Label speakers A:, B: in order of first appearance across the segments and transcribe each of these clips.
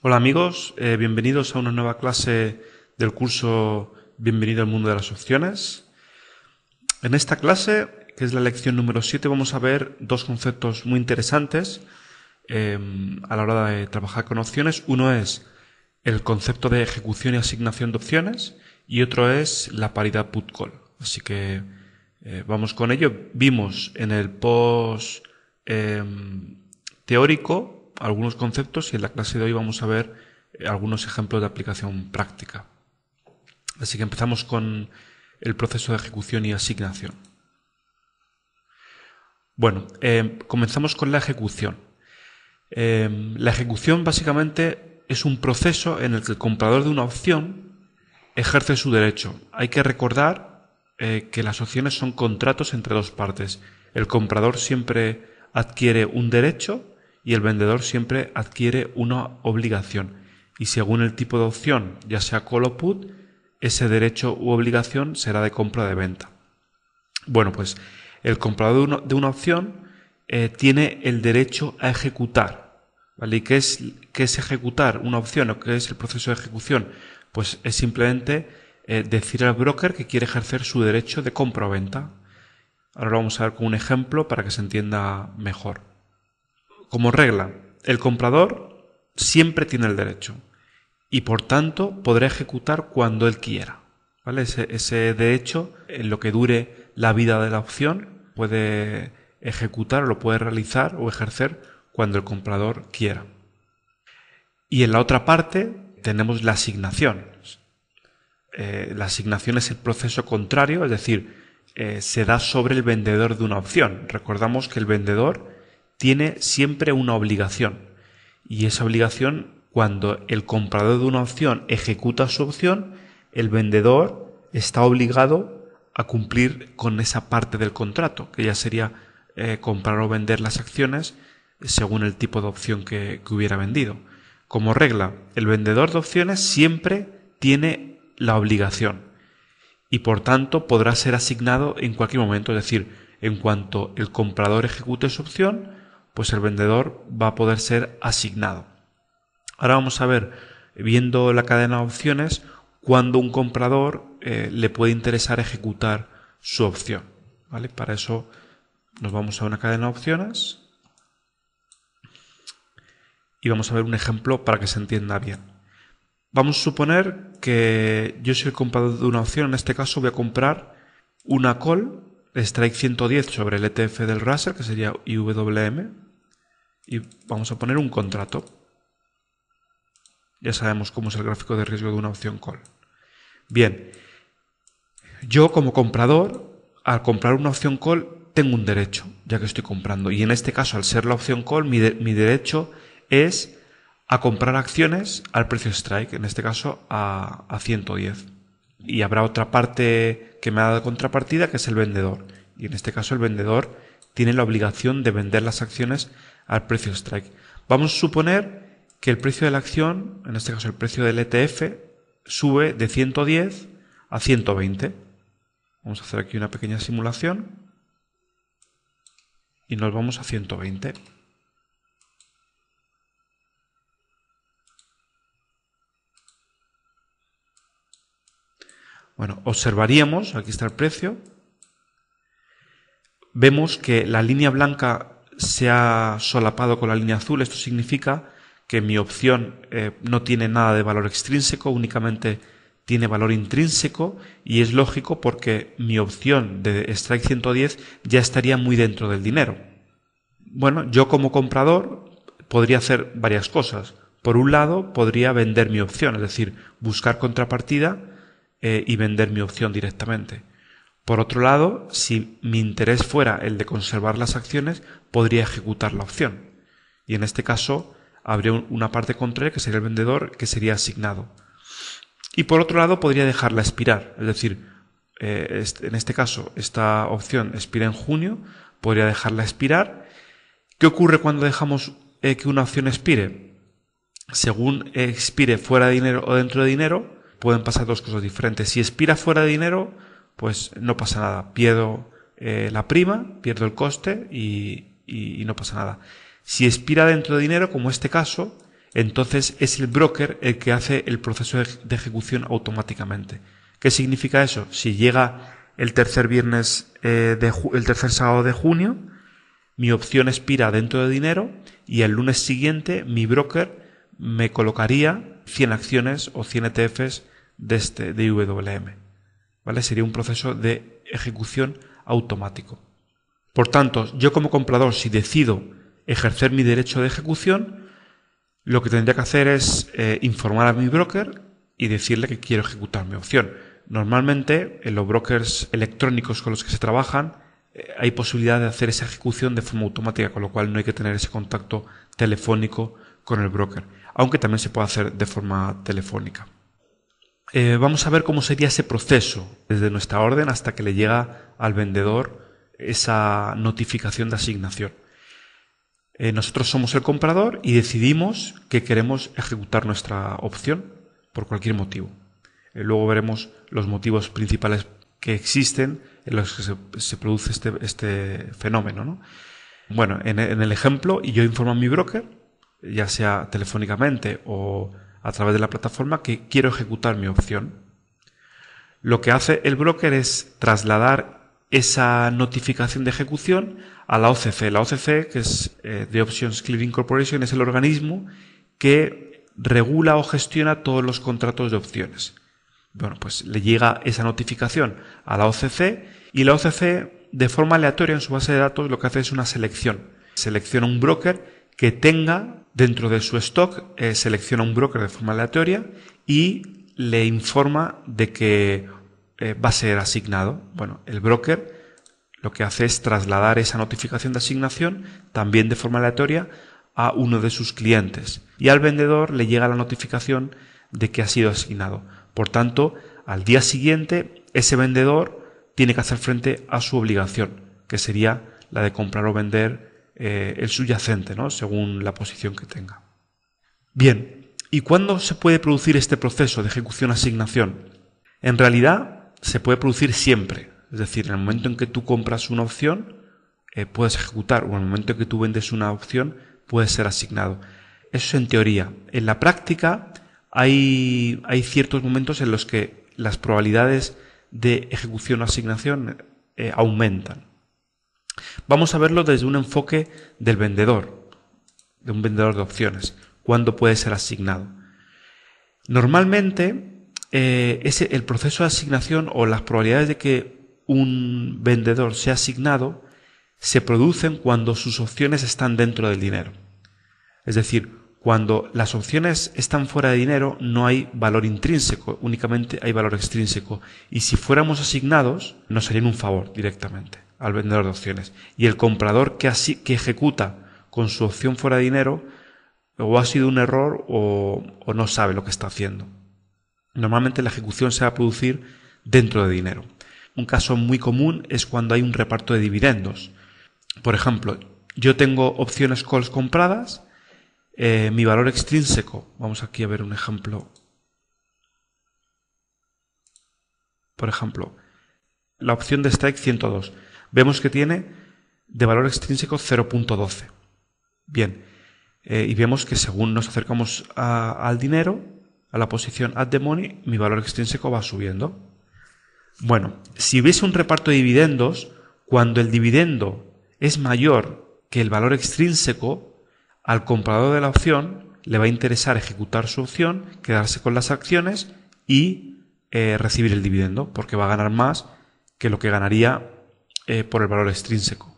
A: Hola amigos, bienvenidos a una nueva clase del curso Bienvenido al mundo de las opciones. En esta clase, que es la lección número 7, vamos a ver dos conceptos muy interesantes a la hora de trabajar con opciones. Uno es el concepto de ejecución y asignación de opciones y otro es la paridad put-call. Así que vamos con ello. Vimos en el post teórico algunos conceptos y en la clase de hoy vamos a ver algunos ejemplos de aplicación práctica. Así que empezamos con el proceso de ejecución y asignación. Bueno, comenzamos con la ejecución. La ejecución básicamente es un proceso en el que el comprador de una opción ejerce su derecho. Hay que recordar que las opciones son contratos entre dos partes. El comprador siempre adquiere un derecho y el vendedor siempre adquiere una obligación. Y según el tipo de opción, ya sea call o put, ese derecho u obligación será de compra o de venta. Bueno, pues el comprador de una opción tiene el derecho a ejecutar. ¿Vale? ¿Y qué es ejecutar una opción o qué es el proceso de ejecución? Pues es simplemente decir al broker que quiere ejercer su derecho de compra o venta. Ahora lo vamos a ver con un ejemplo para que se entienda mejor. Como regla, el comprador siempre tiene el derecho y por tanto podrá ejecutar cuando él quiera. ¿Vale? Ese derecho, en lo que dure la vida de la opción, puede ejecutar o lo puede realizar o ejercer cuando el comprador quiera. Y en la otra parte tenemos la asignación. La asignación es el proceso contrario, es decir, se da sobre el vendedor de una opción. Recordamos que el vendedor tiene siempre una obligación y esa obligación, cuando el comprador de una opción ejecuta su opción, el vendedor está obligado a cumplir con esa parte del contrato, que ya sería comprar o vender las acciones según el tipo de opción que hubiera vendido. Como regla, el vendedor de opciones siempre tiene la obligación y por tanto podrá ser asignado en cualquier momento, es decir, en cuanto el comprador ejecute su opción, pues el vendedor va a poder ser asignado. Ahora vamos a ver, viendo la cadena de opciones, cuándo un comprador le puede interesar ejecutar su opción. ¿Vale? Para eso nos vamos a una cadena de opciones y vamos a ver un ejemplo para que se entienda bien. Vamos a suponer que yo soy el comprador de una opción, en este caso voy a comprar una call strike 110 sobre el ETF del Russell, que sería IWM, y vamos a poner un contrato. Ya sabemos cómo es el gráfico de riesgo de una opción call. Bien, yo como comprador, al comprar una opción call, tengo un derecho, ya que estoy comprando. Y en este caso, al ser la opción call, mi derecho es a comprar acciones al precio strike, en este caso a 110. Y habrá otra parte que me ha dado contrapartida, que es el vendedor. Y en este caso el vendedor tiene la obligación de vender las acciones al precio strike. Vamos a suponer que el precio de la acción, en este caso el precio del ETF, sube de 110 a 120. Vamos a hacer aquí una pequeña simulación y nos vamos a 120. Bueno, observaríamos, aquí está el precio, vemos que la línea blanca se ha solapado con la línea azul. Esto significa que mi opción no tiene nada de valor extrínseco, únicamente tiene valor intrínseco, y es lógico porque mi opción de strike 110 ya estaría muy dentro del dinero. Bueno, yo como comprador podría hacer varias cosas. Por un lado, podría vender mi opción, es decir, buscar contrapartida y vender mi opción directamente. Por otro lado, si mi interés fuera el de conservar las acciones, podría ejecutar la opción. Y en este caso, habría una parte contraria, que sería el vendedor, que sería asignado. Y por otro lado, podría dejarla expirar. Es decir, en este caso, esta opción expira en junio, podría dejarla expirar. ¿Qué ocurre cuando dejamos que una opción expire? Según expire fuera de dinero o dentro de dinero, pueden pasar dos cosas diferentes. Si expira fuera de dinero, pues no pasa nada. Pierdo la prima, pierdo el coste y no pasa nada. Si expira dentro de dinero, como este caso, entonces es el broker el que hace el proceso de ejecución automáticamente. ¿Qué significa eso? Si llega el tercer sábado de junio, mi opción expira dentro de dinero y el lunes siguiente mi broker me colocaría 100 acciones o 100 ETFs de IWM. ¿Vale? Sería un proceso de ejecución automático. Por tanto, yo como comprador, si decido ejercer mi derecho de ejecución, lo que tendría que hacer es informar a mi broker y decirle que quiero ejecutar mi opción. Normalmente, en los brokers electrónicos con los que se trabajan, hay posibilidad de hacer esa ejecución de forma automática, con lo cual no hay que tener ese contacto telefónico con el broker, aunque también se puede hacer de forma telefónica. Vamos a ver cómo sería ese proceso, desde nuestra orden hasta que le llega al vendedor esa notificación de asignación. Nosotros somos el comprador y decidimos que queremos ejecutar nuestra opción por cualquier motivo. Luego veremos los motivos principales que existen en los que se produce este fenómeno, ¿no? Bueno, en el ejemplo, yo informo a mi broker, ya sea telefónicamente o a través de la plataforma, que quiero ejecutar mi opción. Lo que hace el broker es trasladar esa notificación de ejecución a la OCC. La OCC, que es The Options Clearing Corporation, es el organismo que regula o gestiona todos los contratos de opciones. Bueno, pues le llega esa notificación a la OCC y la OCC, de forma aleatoria en su base de datos, lo que hace es una selección. Selecciona un broker que tenga dentro de su stock, selecciona un broker de forma aleatoria y le informa de que va a ser asignado. Bueno, el broker lo que hace es trasladar esa notificación de asignación también de forma aleatoria a uno de sus clientes y al vendedor le llega la notificación de que ha sido asignado. Por tanto, al día siguiente ese vendedor tiene que hacer frente a su obligación, que sería la de comprar o vender el subyacente, ¿no? Según la posición que tenga. Bien, ¿y cuándo se puede producir este proceso de ejecución-asignación? En realidad se puede producir siempre, es decir, en el momento en que tú compras una opción puedes ejecutar, o en el momento en que tú vendes una opción puede ser asignado. Eso es en teoría. En la práctica hay ciertos momentos en los que las probabilidades de ejecución o asignación aumentan. Vamos a verlo desde un enfoque del vendedor, de un vendedor de opciones. ¿Cuándo puede ser asignado? Normalmente, el proceso de asignación o las probabilidades de que un vendedor sea asignado se producen cuando sus opciones están dentro del dinero. Es decir, cuando las opciones están fuera de dinero no hay valor intrínseco, únicamente hay valor extrínseco. Y si fuéramos asignados, nos harían un favor directamente al vendedor de opciones. Y el comprador que ejecuta con su opción fuera de dinero o ha sido un error o no sabe lo que está haciendo. Normalmente la ejecución se va a producir dentro de dinero. Un caso muy común es cuando hay un reparto de dividendos. Por ejemplo, yo tengo opciones calls compradas, mi valor extrínseco, vamos aquí a ver un ejemplo. Por ejemplo, la opción de strike 102. Vemos que tiene de valor extrínseco 0.12. Bien, y vemos que según nos acercamos al dinero, a la posición at the money, mi valor extrínseco va subiendo. Bueno, si hubiese un reparto de dividendos, cuando el dividendo es mayor que el valor extrínseco, al comprador de la opción le va a interesar ejecutar su opción, quedarse con las acciones y recibir el dividendo, porque va a ganar más que lo que ganaría por el valor extrínseco.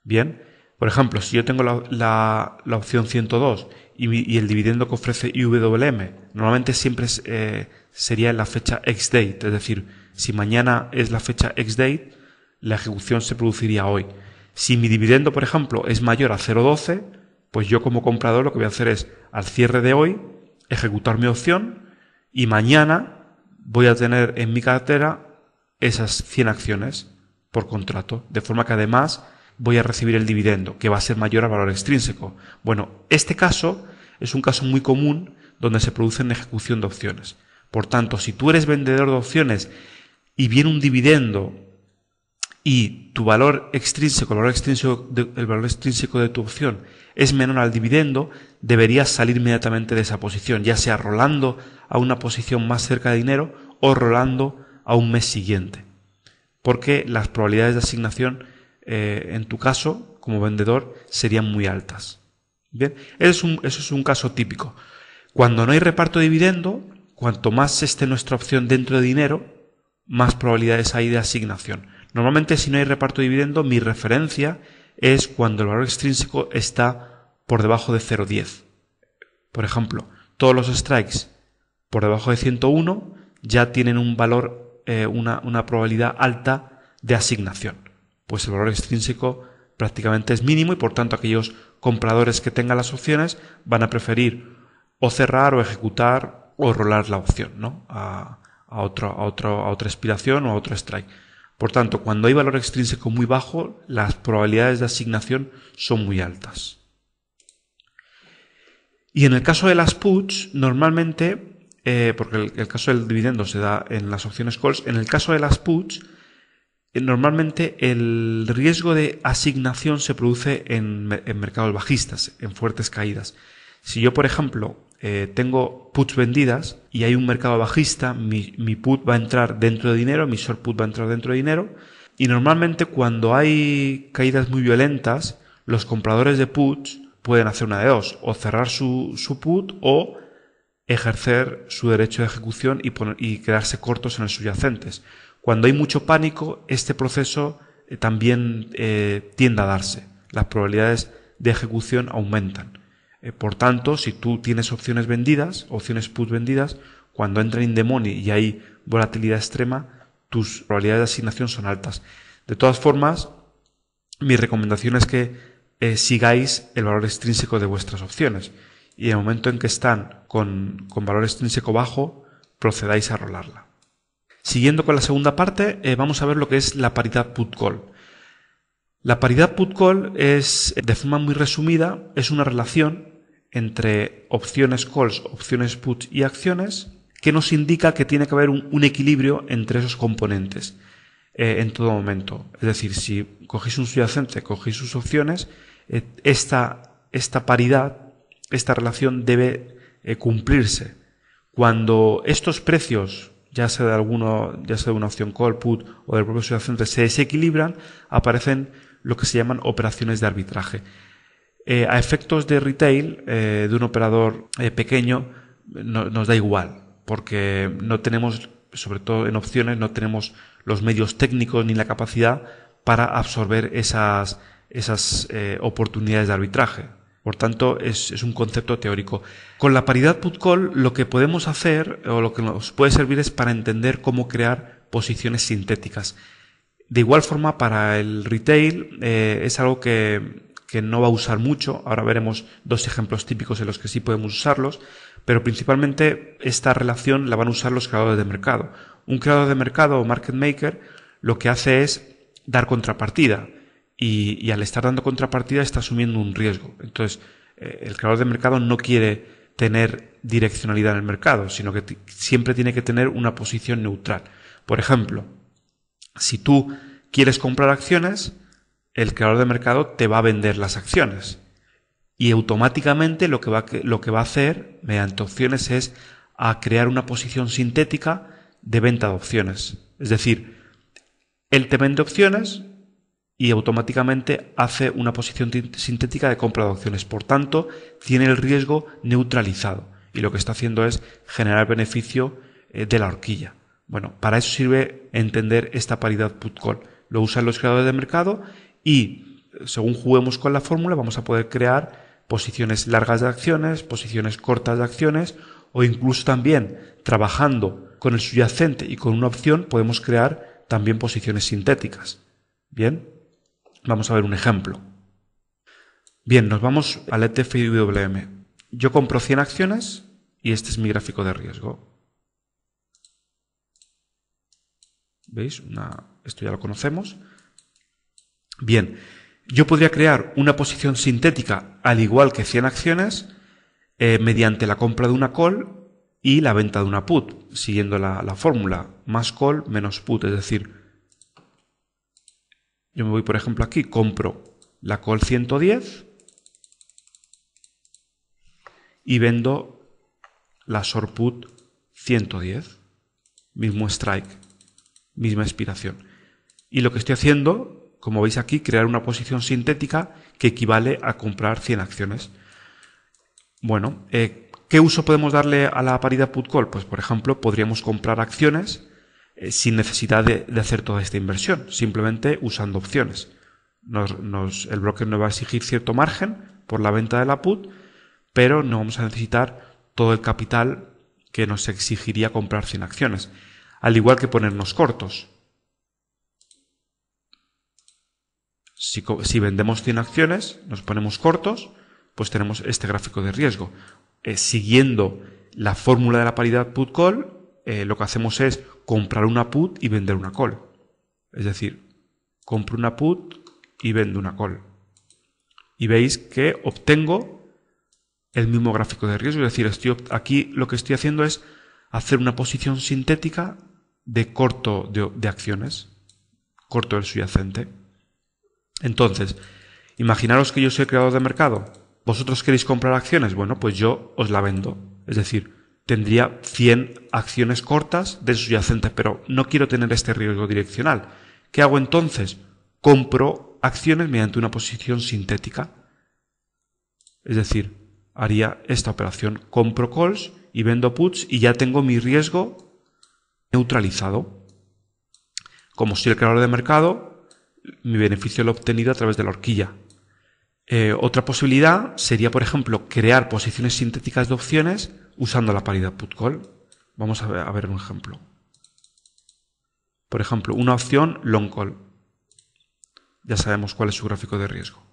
A: Bien, por ejemplo, si yo tengo la opción 102 y el dividendo que ofrece IWM, normalmente siempre sería en la fecha X-date, es decir, si mañana es la fecha X-date, la ejecución se produciría hoy. Si mi dividendo, por ejemplo, es mayor a 0.12, pues yo como comprador lo que voy a hacer es, al cierre de hoy, ejecutar mi opción y mañana voy a tener en mi cartera esas 100 acciones por contrato, de forma que además voy a recibir el dividendo, que va a ser mayor al valor extrínseco. Bueno, este caso es un caso muy común donde se produce en ejecución de opciones. Por tanto, si tú eres vendedor de opciones y viene un dividendo y tu valor extrínseco, el valor extrínseco de tu opción es menor al dividendo, deberías salir inmediatamente de esa posición, ya sea rolando a una posición más cerca de dinero o rolando a un mes siguiente. Porque las probabilidades de asignación, en tu caso, como vendedor, serían muy altas. Bien, eso es un caso típico. Cuando no hay reparto de dividendo, cuanto más esté nuestra opción dentro de dinero, más probabilidades hay de asignación. Normalmente, si no hay reparto de dividendo, mi referencia es cuando el valor extrínseco está por debajo de 0,10. Por ejemplo, todos los strikes por debajo de 101 ya tienen un valor, una probabilidad alta de asignación. Pues el valor extrínseco prácticamente es mínimo y por tanto aquellos compradores que tengan las opciones van a preferir o cerrar o ejecutar o rolar la opción, ¿no? a otra expiración o a otro strike. Por tanto, cuando hay valor extrínseco muy bajo, las probabilidades de asignación son muy altas. Y en el caso de las puts, normalmente, porque el caso del dividendo se da en las opciones calls, en el caso de las puts, normalmente el riesgo de asignación se produce en mercados bajistas, en fuertes caídas. Si yo, por ejemplo, tengo puts vendidas y hay un mercado bajista, mi put va a entrar dentro de dinero, mi short put va a entrar dentro de dinero, y normalmente cuando hay caídas muy violentas, los compradores de puts pueden hacer una de dos, o cerrar su put o ejercer su derecho de ejecución y quedarse cortos en los subyacentes. Cuando hay mucho pánico, este proceso también tiende a darse. Las probabilidades de ejecución aumentan. Por tanto, si tú tienes opciones vendidas, opciones put vendidas, cuando entran in the money y hay volatilidad extrema, tus probabilidades de asignación son altas. De todas formas, mi recomendación es que sigáis el valor extrínseco de vuestras opciones y en el momento en que están con valor extrínseco bajo, procedáis a rolarla. Siguiendo con la segunda parte, vamos a ver lo que es la paridad put-call. La paridad put-call es, de forma muy resumida, es una relación entre opciones calls, opciones puts y acciones que nos indica que tiene que haber un equilibrio entre esos componentes en todo momento. Es decir, si cogéis un subyacente, cogéis sus opciones, esta paridad, esta relación debe cumplirse. Cuando estos precios, ya sea de una opción call, put o del propio subyacente, se desequilibran, aparecen lo que se llaman operaciones de arbitraje. A efectos de retail, de un operador pequeño, nos da igual, porque no tenemos, sobre todo en opciones, no tenemos los medios técnicos ni la capacidad para absorber esas oportunidades de arbitraje. Por tanto, es un concepto teórico. Con la paridad put-call, lo que podemos hacer, o lo que nos puede servir, es para entender cómo crear posiciones sintéticas. De igual forma, para el retail, es algo que no va a usar mucho. Ahora veremos dos ejemplos típicos en los que sí podemos usarlos, pero principalmente esta relación la van a usar los creadores de mercado. Un creador de mercado o market maker lo que hace es dar contrapartida y al estar dando contrapartida está asumiendo un riesgo. Entonces, el creador de mercado no quiere tener direccionalidad en el mercado, sino que siempre tiene que tener una posición neutral. Por ejemplo, si tú quieres comprar acciones, el creador de mercado te va a vender las acciones y automáticamente lo que va a hacer mediante opciones es a crear una posición sintética de venta de opciones. Es decir, él te vende opciones y automáticamente hace una posición sintética de compra de opciones. Por tanto, tiene el riesgo neutralizado y lo que está haciendo es generar beneficio de la horquilla. Bueno, para eso sirve entender esta paridad put-call. Lo usan los creadores de mercado y según juguemos con la fórmula vamos a poder crear posiciones largas de acciones, posiciones cortas de acciones o incluso también trabajando con el subyacente y con una opción podemos crear también posiciones sintéticas. Bien, vamos a ver un ejemplo. Bien, nos vamos al ETF-IWM. Yo compro 100 acciones y este es mi gráfico de riesgo. ¿Veis? Esto ya lo conocemos. Bien, yo podría crear una posición sintética al igual que 100 acciones mediante la compra de una call y la venta de una put, siguiendo la fórmula más call menos put, es decir, Yo me voy, por ejemplo, aquí, compro la call 110 y vendo la short put 110. Mismo strike, misma expiración. Y lo que estoy haciendo, como veis aquí, crear una posición sintética que equivale a comprar 100 acciones. Bueno, ¿qué uso podemos darle a la paridad put-call? Pues, por ejemplo, podríamos comprar acciones sin necesidad de hacer toda esta inversión, simplemente usando opciones. El broker nos va a exigir cierto margen por la venta de la put, pero no vamos a necesitar todo el capital que nos exigiría comprar 100 acciones. Al igual que ponernos cortos. Si vendemos 100 acciones, nos ponemos cortos, pues tenemos este gráfico de riesgo. Siguiendo la fórmula de la paridad put-call, lo que hacemos es comprar una put y vender una call. Es decir, compro una put y vendo una call. Y veis que obtengo el mismo gráfico de riesgo. Es decir, aquí lo que estoy haciendo es hacer una posición sintética de corto de acciones, corto del subyacente. Entonces, imaginaros que yo soy creador de mercado. ¿Vosotros queréis comprar acciones? Bueno, pues yo os la vendo. Es decir, tendría 100 acciones cortas del subyacente, pero no quiero tener este riesgo direccional. ¿Qué hago entonces? Compro acciones mediante una posición sintética. Es decir, haría esta operación. Compro calls y vendo puts y ya tengo mi riesgo neutralizado. Como soy el creador de mercado, mi beneficio lo he obtenido a través de la horquilla. Otra posibilidad sería, por ejemplo, crear posiciones sintéticas de opciones usando la paridad put-call. Vamos a ver un ejemplo. Por ejemplo, una opción long call. Ya sabemos cuál es su gráfico de riesgo.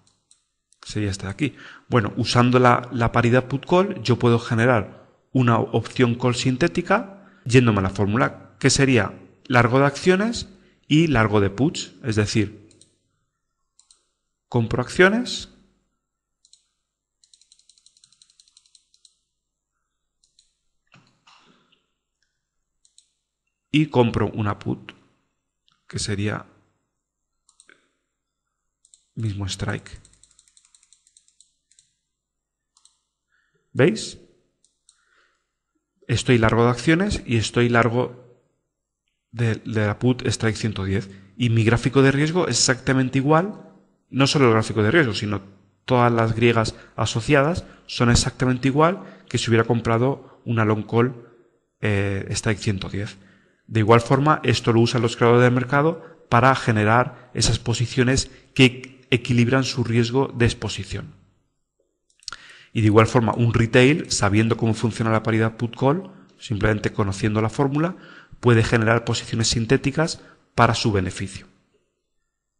A: Sería este de aquí. Bueno, usando la paridad put-call, yo puedo generar una opción call sintética yéndome a la fórmula, que sería largo de acciones y largo de puts. Es decir, compro acciones y compro una put, que sería mismo strike. ¿Veis? Estoy largo de acciones y estoy largo de la put strike 110. Y mi gráfico de riesgo es exactamente igual. No solo el gráfico de riesgo, sino todas las griegas asociadas son exactamente igual que si hubiera comprado una long call strike 110. De igual forma, esto lo usan los creadores del mercado para generar esas posiciones que equilibran su riesgo de exposición. Y de igual forma, un retail, sabiendo cómo funciona la paridad put-call, simplemente conociendo la fórmula, puede generar posiciones sintéticas para su beneficio.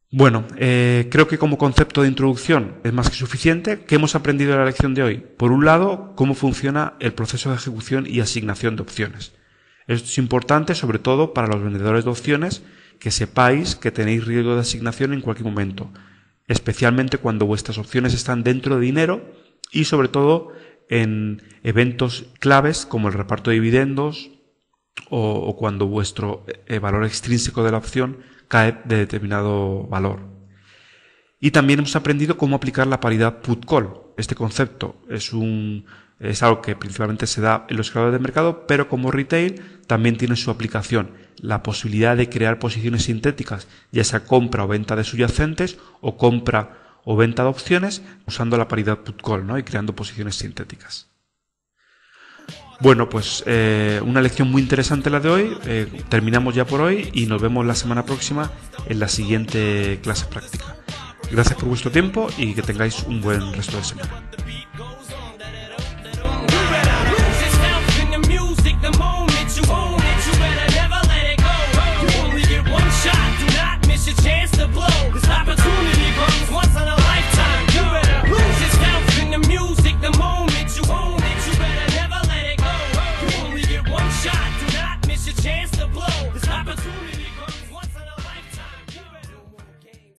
A: Bueno, creo que como concepto de introducción es más que suficiente. ¿Qué hemos aprendido en la lección de hoy? Por un lado, cómo funciona el proceso de ejecución y asignación de opciones. Esto es importante, sobre todo para los vendedores de opciones, que sepáis que tenéis riesgo de asignación en cualquier momento, especialmente cuando vuestras opciones están dentro de dinero y sobre todo en eventos claves como el reparto de dividendos o cuando vuestro valor extrínseco de la opción cae de determinado valor. Y también hemos aprendido cómo aplicar la paridad put-call. Este concepto es algo que principalmente se da en los creadores de mercado, pero como retail también tiene su aplicación. La posibilidad de crear posiciones sintéticas, ya sea compra o venta de subyacentes o compra o venta de opciones usando la paridad put-call, ¿no? Y creando posiciones sintéticas. Bueno, pues una lección muy interesante la de hoy. Terminamos ya por hoy y nos vemos la semana próxima en la siguiente clase práctica. Gracias por vuestro tiempo y que tengáis un buen resto de semana.